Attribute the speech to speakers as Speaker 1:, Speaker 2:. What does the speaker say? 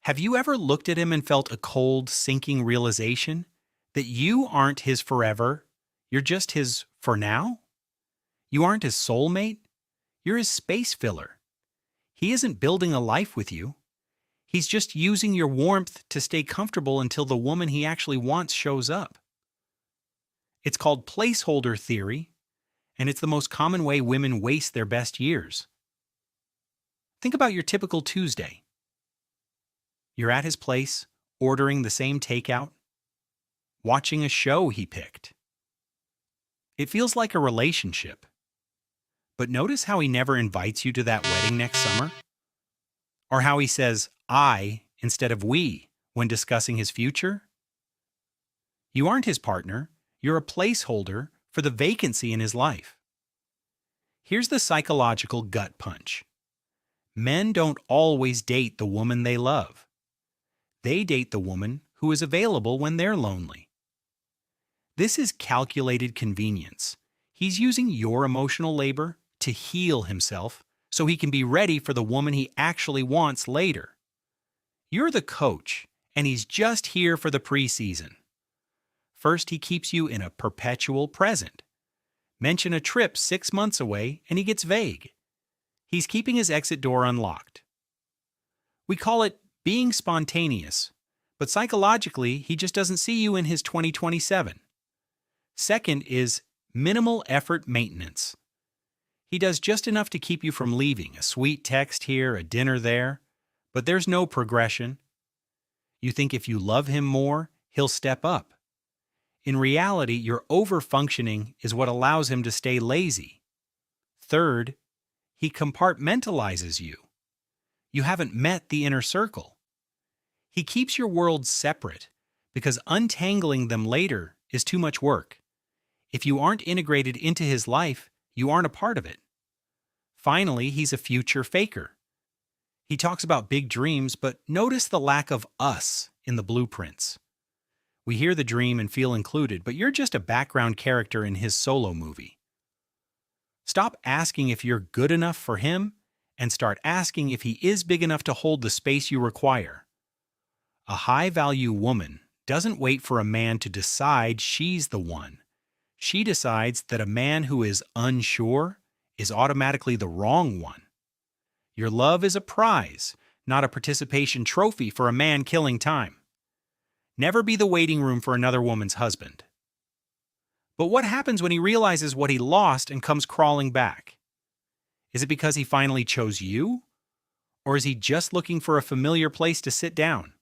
Speaker 1: Have you ever looked at him and felt a cold, sinking realization that you aren't his forever, you're just his for now? You aren't his soulmate, you're his space filler. He isn't building a life with you. He's just using your warmth to stay comfortable until the woman he actually wants shows up. It's called Placeholder Theory, and it's the most common way women waste their best years. Think about your typical Tuesday. You're at his place, ordering the same takeout, watching a show he picked. It feels like a relationship. But notice how he never invites you to that wedding next summer? Or how he says I instead of we when discussing his future? You aren't his partner, you're a placeholder for the vacancy in his life. Here's the psychological gut punch. Men don't always date the woman they love. They date the woman who is available when they're lonely. This is calculated convenience. He's using your emotional labor to heal himself so he can be ready for the woman he actually wants later. You're the coach, and he's just here for the preseason. First, he keeps you in a perpetual present. Mention a trip 6 months away, and he gets vague. He's keeping his exit door unlocked. We call it being spontaneous, but psychologically, he just doesn't see you in his 2027. Second is minimal effort maintenance. He does just enough to keep you from leaving, a sweet text here, a dinner there, but there's no progression. You think if you love him more, he'll step up. In reality, your overfunctioning is what allows him to stay lazy. Third, he compartmentalizes you. You haven't met the inner circle. He keeps your worlds separate because untangling them later is too much work. If you aren't integrated into his life, you aren't a part of it. Finally, he's a future faker. He talks about big dreams, but notice the lack of us in the blueprints. We hear the dream and feel included, but you're just a background character in his solo movie. Stop asking if you're good enough for him and start asking if he is big enough to hold the space you require. A high-value woman doesn't wait for a man to decide she's the one. She decides that a man who is unsure is automatically the wrong one. Your love is a prize, not a participation trophy for a man killing time. Never be the waiting room for another woman's husband. But what happens when he realizes what he lost and comes crawling back? Is it because he finally chose you? Or is he just looking for a familiar place to sit down?